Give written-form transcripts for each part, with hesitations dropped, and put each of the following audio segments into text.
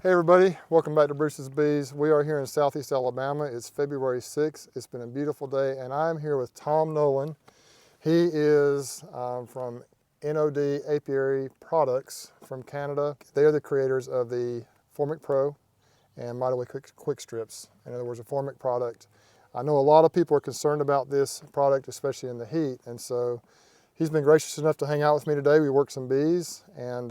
Hey everybody, welcome back to Bruce's Bees. We are here in Southeast Alabama. It's February 6th. It's been a beautiful day and I'm here with Tom Nolan. He is from NOD Apiary Products from Canada. They are the creators of the Formic Pro and MITES quick strips. In other words, a Formic product. I know a lot of people are concerned about this product, especially in the heat, and so he's been gracious enough to hang out with me today. We worked some bees and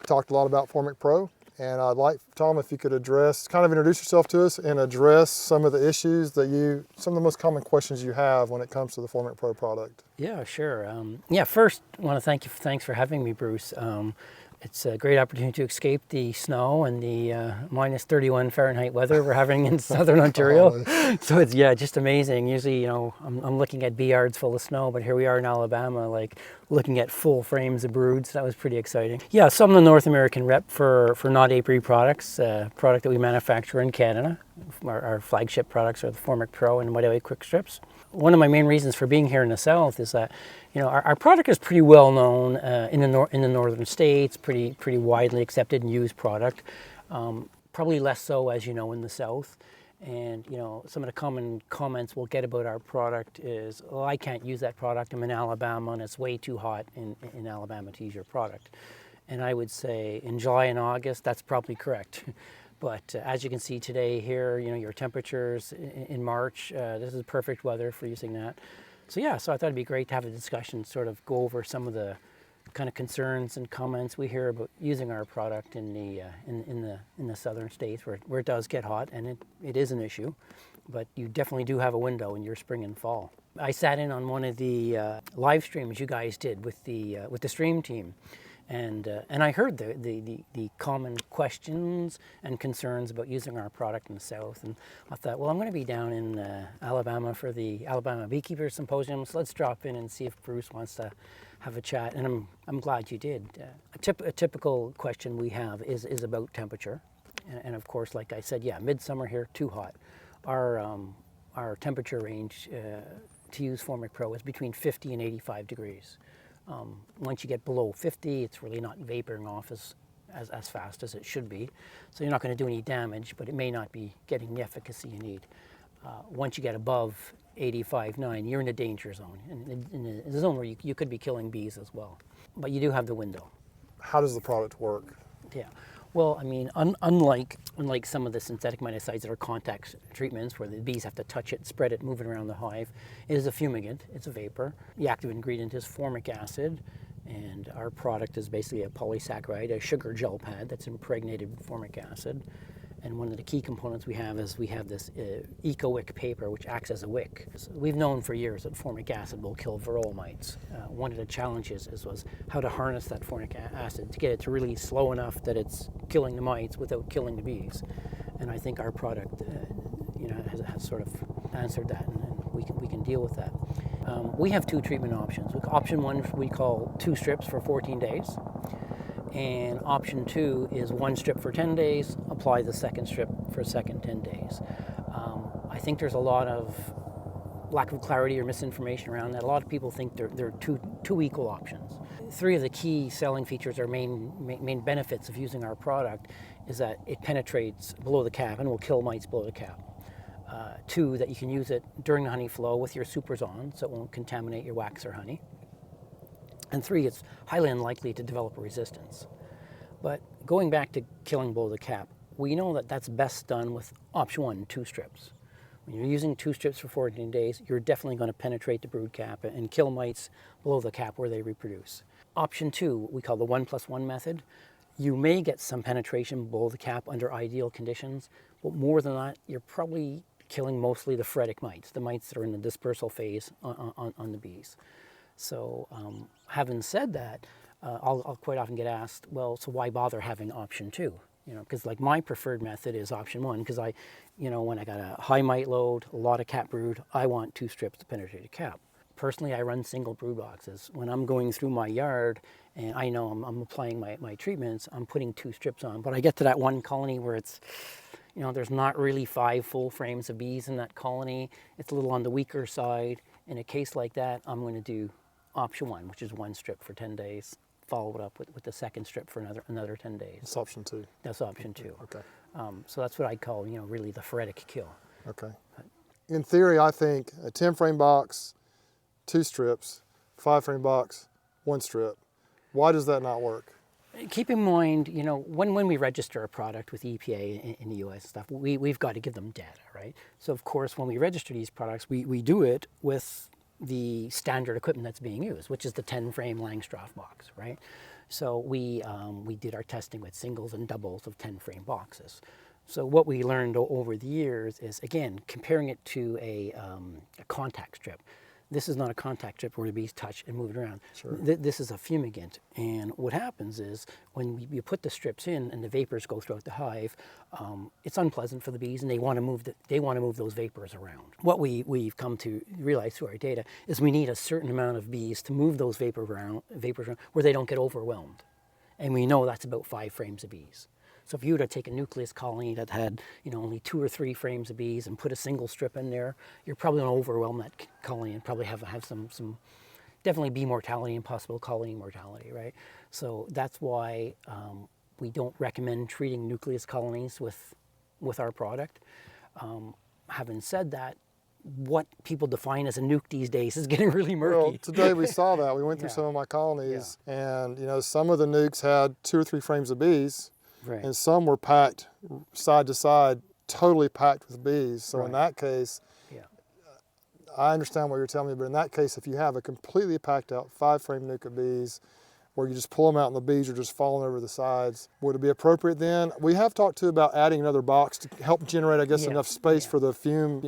talked a lot about Formic Pro. And I'd like, Tom, if you could introduce yourself to us and address some of the issues that some of the most common questions you have when it comes to the Formic Pro product. Yeah, sure. First, I want to thanks for having me, Bruce. It's a great opportunity to escape the snow and the minus 31 Fahrenheit weather we're having in southern Ontario. So it's, just amazing. Usually, I'm looking at bee yards full of snow, but here we are in Alabama, like looking at full frames of broods. That was pretty exciting. Yeah, so I'm the North American rep for NOD Apiary Products, a product that we manufacture in Canada. Our flagship products are the Formic Pro and MITES quick strips. One of my main reasons for being here in the South is that, our product is pretty well known in the northern states, pretty widely accepted and used product. Probably less so, as you know, in the South. And some of the common comments we'll get about our product is, "Oh, I can't use that product. I'm in Alabama, and it's way too hot in Alabama to use your product." And I would say in July and August, that's probably correct. But as you can see today here, your temperatures in March, this is perfect weather for using that. So I thought it'd be great to have a discussion, sort of go over some of the kind of concerns and comments we hear about using our product in the southern states where it does get hot, and it is an issue. But you definitely do have a window in your spring and fall. I sat in on one of the live streams you guys did with the stream team. And I heard the common questions and concerns about using our product in the South, and I thought, well, I'm going to be down in Alabama for the Alabama Beekeepers Symposium, so let's drop in and see if Bruce wants to have a chat. And I'm glad you did. A typical question we have is about temperature, and of course, like I said, midsummer here, too hot. Our temperature range to use Formic Pro is between 50 and 85 degrees. Once you get below 50, it's really not vaporing off as fast as it should be. So you're not going to do any damage, but it may not be getting the efficacy you need. Once you get above 85.9, you're in a danger zone, in a zone where you could be killing bees as well. But you do have the window. How does the product work? Yeah. Well, I mean, unlike some of the synthetic miticides that are contact treatments where the bees have to touch it, spread it, move it around the hive, it is a fumigant. It's a vapor. The active ingredient is formic acid, and our product is basically a polysaccharide, a sugar gel pad that's impregnated with formic acid. And one of the key components we have this eco-wick paper, which acts as a wick. So we've known for years that formic acid will kill varroa mites. One of the challenges was how to harness that formic acid to get it to really slow enough that it's killing the mites without killing the bees. And I think our product, has sort of answered that, and we can deal with that. We have two treatment options. Option one we call 2 strips for 14 days. And option 2 is 1 strip for 10 days, apply the second strip for the second 10 days. I think there's a lot of lack of clarity or misinformation around that. A lot of people think they're two equal options. 3 of the key selling features or main benefits of using our product is that it penetrates below the cap and will kill mites below the cap. 2, that you can use it during the honey flow with your supers on, so it won't contaminate your wax or honey. And 3, it's highly unlikely to develop a resistance. But going back to killing below the cap, we know that that's best done with option 1, 2 strips. When you're using 2 strips for 14 days, you're definitely going to penetrate the brood cap and kill mites below the cap where they reproduce. Option 2, we call the 1+1 method. You may get some penetration below the cap under ideal conditions, but more than that, you're probably killing mostly the phoretic mites, the mites that are in the dispersal phase on the bees. So having said that, I'll quite often get asked, well, so why bother having option 2? Because like my preferred method is option 1, because when I got a high mite load, a lot of cap brood, I want 2 strips to penetrate a cap. Personally, I run single brood boxes. When I'm going through my yard and I know I'm applying my treatments, I'm putting 2 strips on. But I get to that one colony where it's, there's not really 5 full frames of bees in that colony. It's a little on the weaker side. In a case like that, I'm going to do option 1, which is 1 strip for 10 days, follow it up with the second strip for another 10 days. That's option 2. That's option 2. Okay. So that's what I call, really the phoretic kill. Okay. In theory, I think a 10-frame box, 2 strips, 5-frame box, 1 strip. Why does that not work? Keep in mind, when we register a product with EPA in the US and stuff, we've got to give them data, right? So of course, when we register these products, we do it with the standard equipment that's being used, which is the 10-frame Langstroth box, right? So we did our testing with singles and doubles of 10-frame boxes. So what we learned over the years is, again, comparing it to a contact strip. This is not a contact strip where the bees touch and move it around. Sure. This is a fumigant. And what happens is when you put the strips in and the vapors go throughout the hive, it's unpleasant for the bees, and they want to move those vapors around. What we've come to realize through our data is we need a certain amount of bees to move those vapors around where they don't get overwhelmed. And we know that's about 5 frames of bees. So if you were to take a nucleus colony that had, only 2 or 3 frames of bees and put a single strip in there, you're probably going to overwhelm that colony and probably have some definitely bee mortality and possible colony mortality, right? So that's why we don't recommend treating nucleus colonies with our product. Having said that, what people define as a nuke these days is getting really murky. Well, today we saw that. We went through some of my colonies, and some of the nukes had 2 or 3 frames of bees. Right. And some were packed side to side, totally packed with bees. So in that case, I understand what you're telling me, but in that case, if you have a completely packed out 5-frame nuke of bees, where you just pull them out and the bees are just falling over the sides, would it be appropriate then? We have talked too about adding another box to help generate, I guess, enough space for the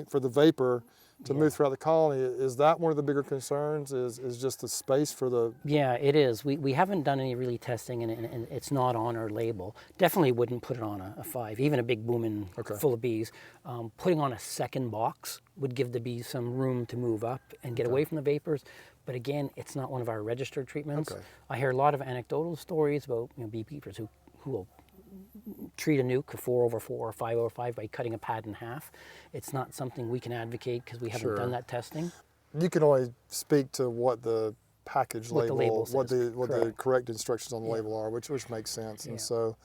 for the vapor to move throughout the colony. Is that one of the bigger concerns, is just the space for the... Yeah, it is. We haven't done any really testing, and it's not on our label. Definitely wouldn't put it on a 5, even a big boomin' full of bees. Putting on a second box would give the bees some room to move up and get away from the vapors. But again, it's not one of our registered treatments. I hear a lot of anecdotal stories about beekeepers who will treat a nuke, a 4/4 or 5/5 by cutting a pad in half. It's not something we can advocate because we haven't done that testing. You can only speak to what the package label, what the correct instructions on the label are, which makes sense. And so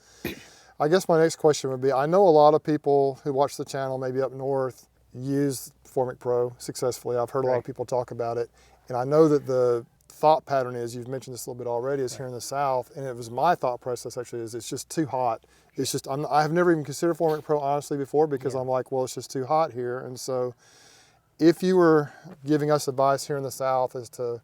I guess my next question would be, I know a lot of people who watch the channel, maybe up north, use Formic Pro successfully. I've heard a lot of people talk about it. And I know that the thought pattern is, you've mentioned this a little bit already, is here in the South, and it was my thought process actually, is it's just too hot. It's just, I have never even considered Formic Pro honestly before, because I'm like, well, it's just too hot here. And so if you were giving us advice here in the South as to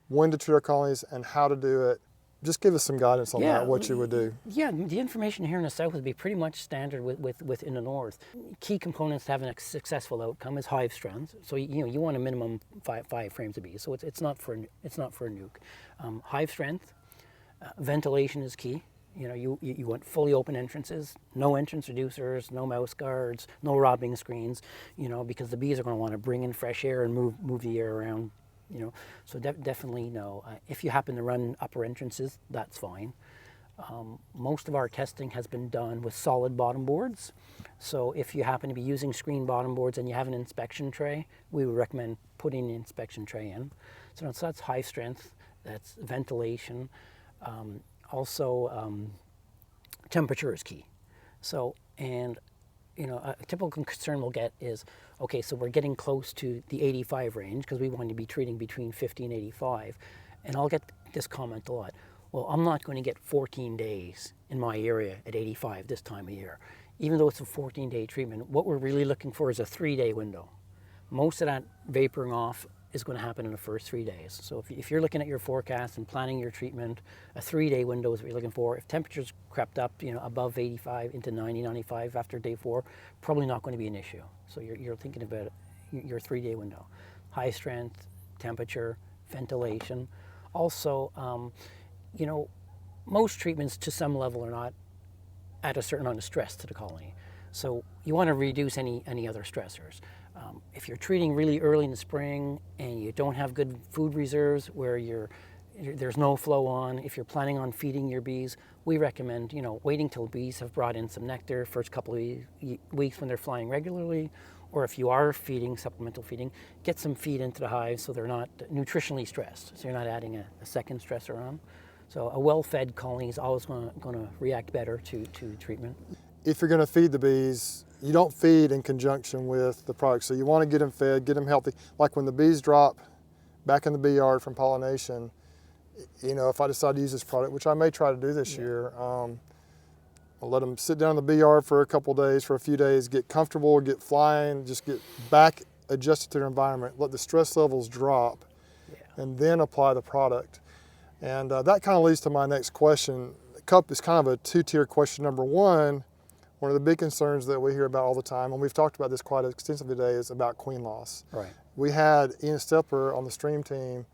when to treat our colonies and how to do it, just give us some guidance on that, what you would do. Yeah, the information here in the South would be pretty much standard with in the North. Key components to having a successful outcome is hive strength. So you want a minimum 5 frames of bees. So it's not for a nuke. Hive strength, ventilation is key. You want fully open entrances, no entrance reducers, no mouse guards, no robbing screens. Because the bees are going to want to bring in fresh air and move the air around. So definitely no. If you happen to run upper entrances, that's fine. Most of our testing has been done with solid bottom boards. So if you happen to be using screen bottom boards and you have an inspection tray, we would recommend putting the inspection tray in. So that's high strength, that's ventilation. Also, temperature is key. So, and a typical concern we'll get is, okay, so we're getting close to the 85 range because we want to be treating between 50 and 85. And I'll get this comment a lot. Well, I'm not going to get 14 days in my area at 85 this time of year. Even though it's a 14-day treatment, what we're really looking for is a 3-day window. Most of that vaporing off is going to happen in the first 3 days. So if you're looking at your forecast and planning your treatment, a 3-day window is what you're looking for. If temperatures crept up, above 85 into 90, 95 after day 4, probably not going to be an issue. So you're thinking about your 3-day window. High strength, temperature, ventilation. Also, most treatments to some level are not at a certain amount of stress to the colony. So you want to reduce any other stressors. If you're treating really early in the spring and you don't have good food reserves where there's no flow on, if you're planning on feeding your bees, we recommend waiting till bees have brought in some nectar first couple of weeks when they're flying regularly, or if you are feeding, supplemental feeding, get some feed into the hive so they're not nutritionally stressed, so you're not adding a second stressor on. So a well-fed colony is always going to react better to treatment. If you're going to feed the bees, you don't feed in conjunction with the product. So you want to get them fed, get them healthy. Like when the bees drop back in the bee yard from pollination, you know, if I decide to use this product, which I may try to do this year, I'll let them sit down in the bee yard for a couple days, for a few days, get comfortable, get flying, just get back adjusted to their environment, let the stress levels drop, and then apply the product. And that kind of leads to my next question. Cup is kind of a two-tier question. Number one of the big concerns that we hear about all the time, and we've talked about this quite extensively today, is about queen loss. Right. We had Ian Stepper on the stream team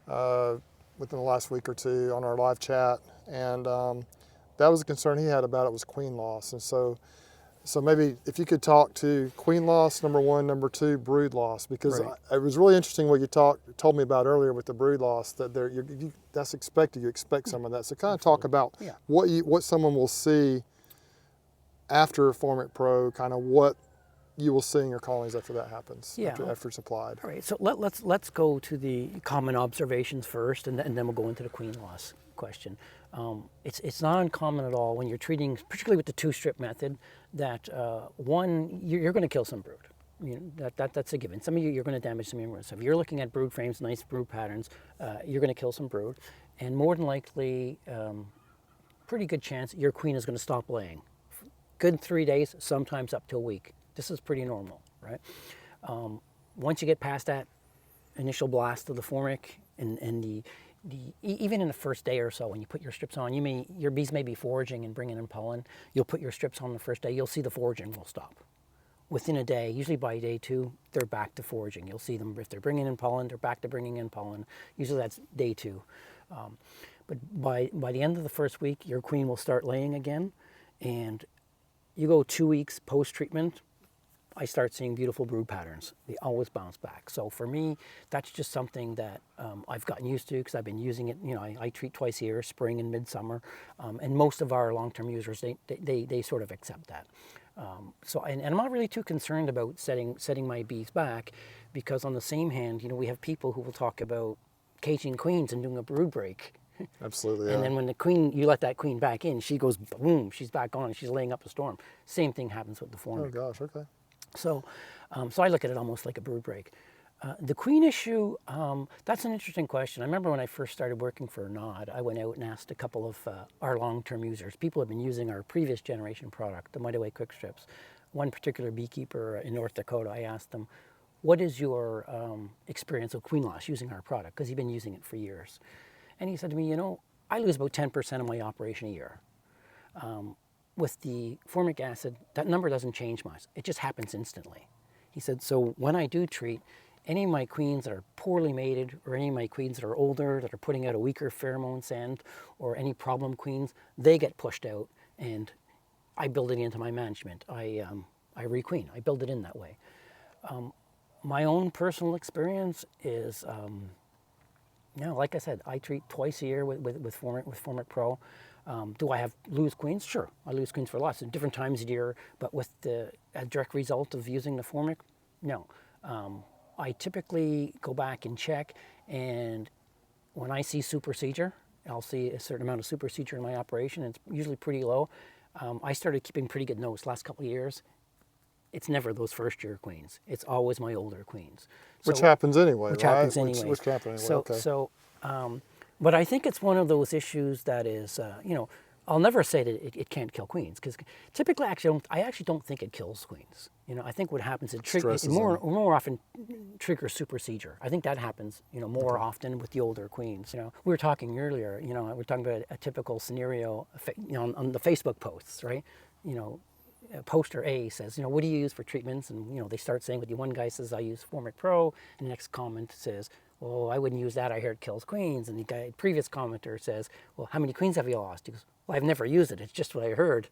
within the last week or two on our live chat, and that was a concern he had about it, was queen loss. And so maybe if you could talk to queen loss, number one, number two, brood loss, because it was really interesting what you told me about earlier with the brood loss, that that's expected, you expect some of that. So kind of talk about what someone will see after Formic Pro, kind of what you will see in your colonies after that happens, after it's applied. All right, so let's go to the common observations first, and then we'll go into the queen loss question. It's not uncommon at all when you're treating, particularly with the two-strip method, that one, you're going to kill some brood. You know, that's a given. Some of you're going to damage some of your brood. So if you're looking at brood frames, nice brood patterns, you're going to kill some brood, and more than likely, pretty good chance your queen is going to stop laying. Good 3 days, sometimes up to a week. This is pretty normal, right? Once you get past that initial blast of the formic, and even in the first day or so, when you put your strips on, your bees may be foraging and bringing in pollen. You'll put your strips on the first day. You'll see the foraging will stop. Within a day, usually by day 2, they're back to foraging. You'll see them, if they're bringing in pollen, they're back to bringing in pollen. Usually that's day 2. But by the end of the first week, your queen will start laying again, and you go 2 weeks post-treatment, I start seeing beautiful brood patterns. They always bounce back. So for me, that's just something that I've gotten used to because I've been using it. You know, I treat twice a year, spring and midsummer, and most of our long-term users, they sort of accept that. And I'm not really too concerned about setting my bees back, because on the same hand, you know, we have people who will talk about caging queens and doing a brood break. Absolutely. And then when the queen, you let that queen back in, she goes boom, she's back on, she's laying up a storm. Same thing happens with the formic. Oh gosh, okay. So I look at it almost like a brood break. The queen issue, that's an interesting question. I remember when I first started working for NOD, I went out and asked a couple of our long-term users. People have been using our previous generation product, the MITES quick strips. One particular beekeeper in North Dakota, I asked them, what is your experience of queen loss using our product? Because he'd been using it for years. And he said to me, you know, I lose about 10% of my operation a year. With the formic acid, that number doesn't change much. It just happens instantly. He said, so when I do treat, any of my queens that are poorly mated, or any of my queens that are older, that are putting out a weaker pheromone scent, or any problem queens, they get pushed out, and I build it into my management. I requeen. I build it in that way. My own personal experience is, like I said, I treat twice a year with Formic Pro. Do I lose queens? Sure, I lose queens for lots of different times a year, but with a direct result of using the Formic, no. I typically go back and check, and when I see supersedure, I'll see a certain amount of supersedure in my operation, and it's usually pretty low. I started keeping pretty good notes last couple of years. It's never those first year queens. It's always my older queens. Which happens anyway, which right? Happens anyway. Which happens anyway, okay. But I think it's one of those issues that is, I'll never say that it can't kill queens, because typically, I actually don't think it kills queens. You know, I think what happens is it more often triggers supersedure. I think that happens, more often with the older queens. You know, we were talking earlier. We were talking about a typical scenario, on the Facebook posts, right? Poster A says, what do you use for treatments? And, they start saying, one guy says, I use Formic Pro, and the next comment says, well, I wouldn't use that, I hear it kills queens. And the previous commenter says, well, how many queens have you lost? He goes, well, I've never used it, it's just what I heard.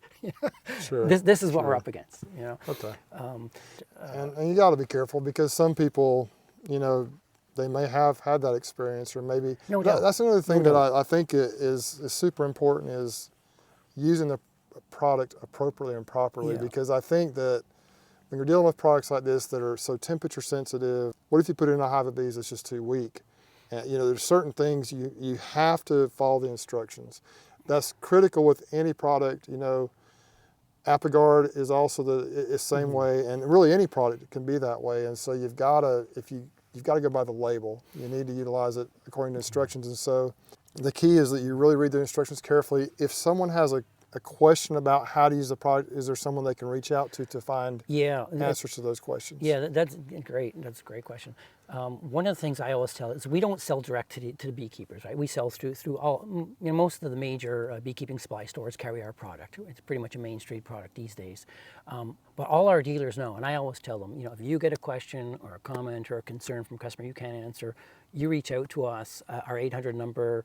Sure. This is what we're up against, Okay. And you got to be careful, because some people, they may have had that experience, or maybe, no doubt. That's another thing that I think is super important, is using the product appropriately and properly, because I think that when you're dealing with products like this that are so temperature sensitive, what if you put it in a hive of bees that's just too weak? And, there's certain things you have to follow the instructions. That's critical with any product. ApiGuard is also the same way, and really any product can be that way. And so you've got to go by the label. You need to utilize it according to instructions. And so the key is that you really read the instructions carefully. If someone has a question about how to use the product, is there someone they can reach out to find answers to those questions? Yeah, that's great. That's a great question. One of the things I always tell is we don't sell direct to the beekeepers, right? We sell through all, most of the major beekeeping supply stores carry our product. It's pretty much a Main Street product these days. But all our dealers know, and I always tell them, if you get a question or a comment or a concern from a customer you can't answer, you reach out to us, our 800 number,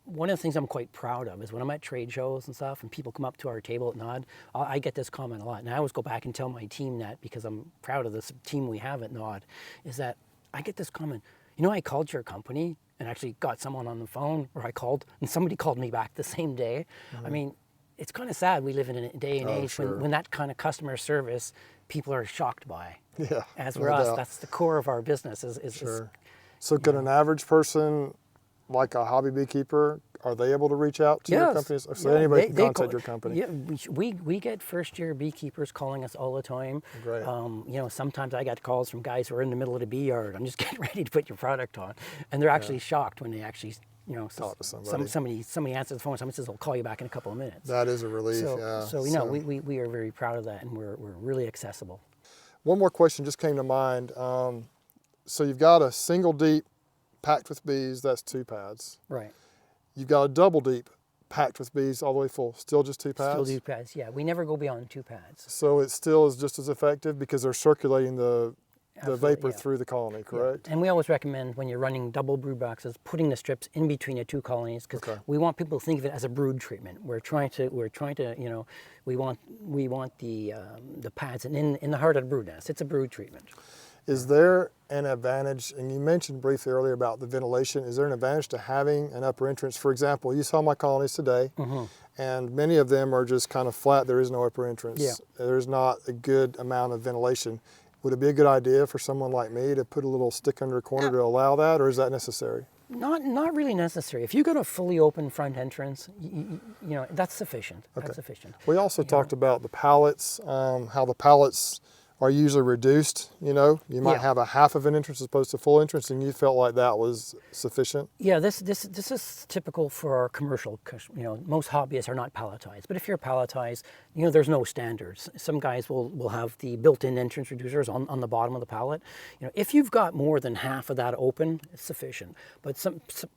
one of the things I'm quite proud of is when I'm at trade shows and stuff and people come up to our table at NOD, I get this comment a lot. And I always go back and tell my team that, because I'm proud of this team we have at NOD, is that I get this comment, I called your company and actually got someone on the phone, or I called and somebody called me back the same day. I mean, it's kind of sad we live in a day and age when that kind of customer service people are shocked by. Yeah. As for us, that's the core of our business. So could an average person, like a hobby beekeeper, are they able to reach out to your companies? So anybody can contact your company? Yeah, we get first-year beekeepers calling us all the time. Great. Sometimes I get calls from guys who are in the middle of the bee yard. I'm just getting ready to put your product on. And they're actually shocked when they actually, talk to somebody. Somebody answers the phone, somebody says, I'll call you back in a couple of minutes. That is a relief, we are very proud of that, and we're really accessible. One more question just came to mind. So you've got a single deep packed with bees, that's 2 pads. Right. You've got a double deep packed with bees all the way full, still just 2 pads? Still 2 pads, yeah. We never go beyond 2 pads. So it still is just as effective because they're circulating the vapor through the colony, correct? Yeah. And we always recommend, when you're running double brood boxes, putting the strips in between the 2 colonies, because we want people to think of it as a brood treatment. We want the pads in the heart of the brood nest. It's a brood treatment. Is there an advantage, and you mentioned briefly earlier about the ventilation, is there an advantage to having an upper entrance? For example, you saw my colonies today, and many of them are just kind of flat. There is no upper entrance. Yeah. There's not a good amount of ventilation. Would it be a good idea for someone like me to put a little stick under a corner to allow that, or is that necessary? Not really necessary. If you got a fully open front entrance, that's sufficient. Okay. That's sufficient. We also talked about the pallets, how the pallets are usually reduced. You might have a half of an entrance as opposed to full entrance, and you felt like that was sufficient? Yeah, this is typical for our commercial. Most hobbyists are not palletized, but if you're palletized, there's no standards. Some guys will have the built-in entrance reducers on the bottom of the pallet. If you've got more than half of that open, it's sufficient. But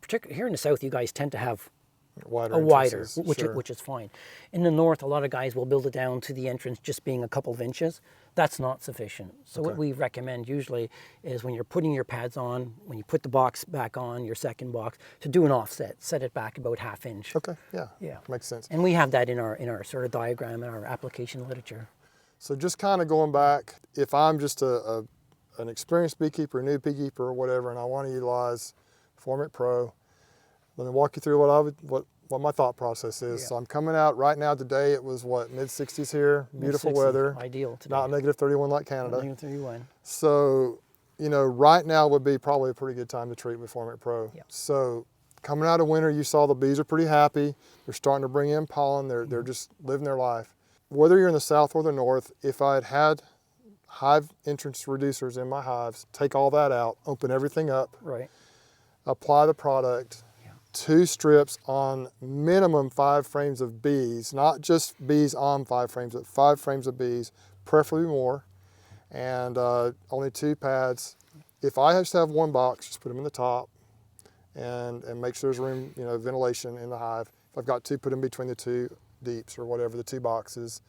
particularly here in the south, you guys tend to have wider, which is fine. In the north, a lot of guys will build it down to the entrance just being a couple of inches. That's not sufficient. So what we recommend usually is, when you're putting your pads on, when you put the box back on, your second box, to do an offset, set it back about 1/2 inch. Okay, yeah, makes sense. And we have that in our sort of diagram in our application literature. So just kind of going back, if I'm just an experienced beekeeper, a new beekeeper or whatever, and I want to utilize Formic Pro, let me walk you through what my thought process is. So I'm coming out right now today. It was mid-60s here, beautiful weather. Ideal today. Not -31 like Canada. -31. So, right now would be probably a pretty good time to treat with Formic Pro. Yeah. So coming out of winter, you saw the bees are pretty happy. They're starting to bring in pollen. They're just living their life. Whether you're in the south or the north, if I'd had hive entrance reducers in my hives, take all that out, open everything up, apply the product, 2 strips on minimum 5 frames of bees, not just bees on 5 frames, but 5 frames of bees, preferably more, and only 2 pads. If I just have 1 box, just put them in the top and make sure there's room, ventilation in the hive. If I've got 2, put them between the 2 deeps or whatever, the 2 boxes,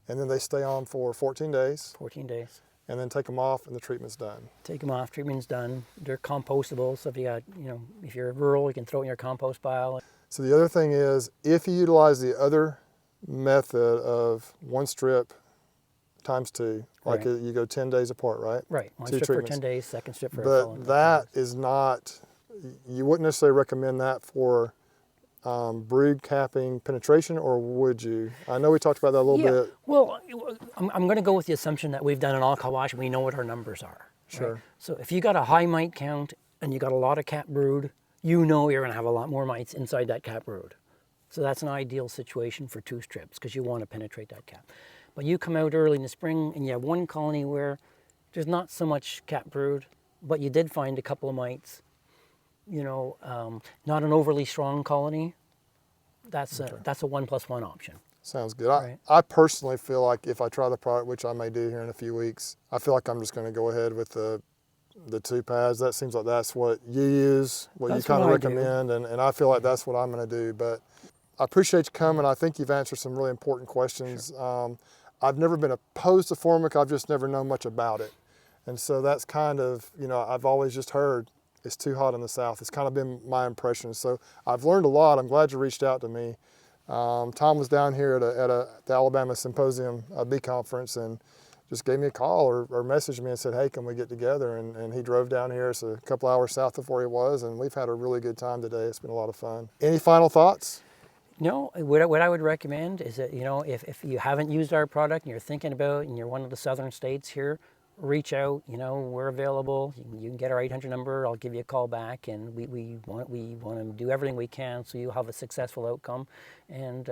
and then they stay on for 14 days. 14 days. And then take them off and the treatment's done. Take them off, treatment's done. They're compostable, so if you got, if you're rural, you can throw it in your compost pile. So the other thing is, if you utilize the other method of 1 strip times 2, like you go 10 days apart, right? Right, 1 2 strip treatments. for 10 days, second strip for But that is not, you wouldn't necessarily recommend that for brood capping penetration, or would you? I know we talked about that a little bit. Well, I'm going to go with the assumption that we've done an alcohol wash and we know what our numbers are. Sure. Right? So if you got a high mite count and you got a lot of cap brood, you know you're going to have a lot more mites inside that cap brood. So that's an ideal situation for 2 strips because you want to penetrate that cap. But you come out early in the spring and you have one colony where there's not so much cap brood, but you did find a couple of mites. You know, not an overly strong colony. That's a 1+1 option. Sounds good. Right. I personally feel like if I try the product, which I may do here in a few weeks, I feel like I'm just going to go ahead with the 2 pads. That seems like that's what you use, what you kind of recommend, and I feel like that's what I'm going to do. But I appreciate you coming. I think you've answered some really important questions. Sure. I've never been opposed to Formic. I've just never known much about it. And so that's kind of, you know, I've always just heard it's too hot in the south. It's kind of been my impression. So I've learned a lot. I'm glad you reached out to me. Tom was down here at the Alabama Symposium bee conference and just gave me a call or messaged me and said, hey, can we get together? And he drove down here. It's a couple hours south of where he was, and we've had a really good time today. It's been a lot of fun. Any final thoughts? No, what I would recommend is that, you know, if you haven't used our product and you're thinking about, and you're one of the southern states here, reach out. You know, we're available. You can get our 800 number. I'll give you a call back, and we want to do everything we can so you have a successful outcome. And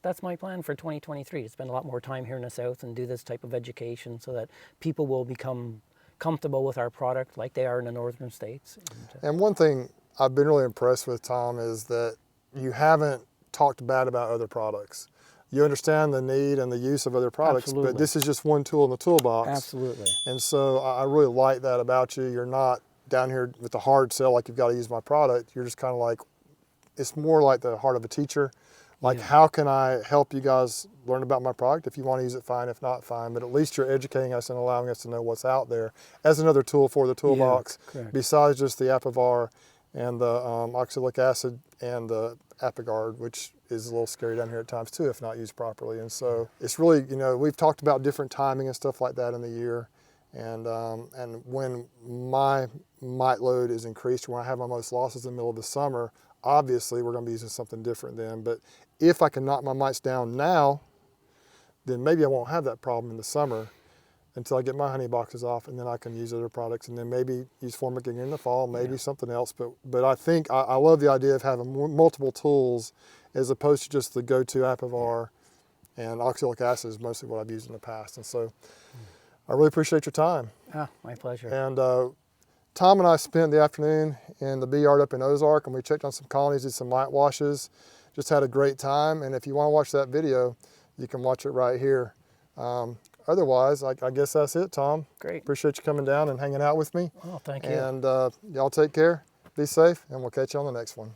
that's my plan for 2023, to spend a lot more time here in the south and do this type of education so that people will become comfortable with our product like they are in the northern states. And one thing I've been really impressed with, Tom, is that you haven't talked bad about other products. You understand the need and the use of other products, Absolutely. but this is just one tool in the toolbox. Absolutely. And so I really like that about you. You're not down here with the hard sell like you've got to use my product. You're just kind of like, it's more like the heart of a teacher. Like, how can I help you guys learn about my product? If you want to use it, fine. If not, fine. But at least you're educating us and allowing us to know what's out there as another tool for the toolbox, besides just the Apivar and the oxalic acid and the Apigard, which is a little scary down here at times too if not used properly. And so it's really, you know, we've talked about different timing and stuff like that in the year. And when my mite load is increased, when I have my most losses in the middle of the summer, obviously we're going to be using something different then. But if I can knock my mites down now, then maybe I won't have that problem in the summer until I get my honey boxes off, and then I can use other products, and then maybe use Formic again in the fall, maybe something else. But I think I love the idea of having multiple tools as opposed to just the go-to Apivar, and oxalic acid is mostly what I've used in the past. And so I really appreciate your time. Ah, my pleasure. And Tom and I spent the afternoon in the bee yard up in Ozark, and we checked on some colonies, did some mite washes, just had a great time. And if you want to watch that video, you can watch it right here. Otherwise, I guess that's it, Tom. Great. Appreciate you coming down and hanging out with me. Well, thank you. And y'all take care, be safe, and we'll catch you on the next one.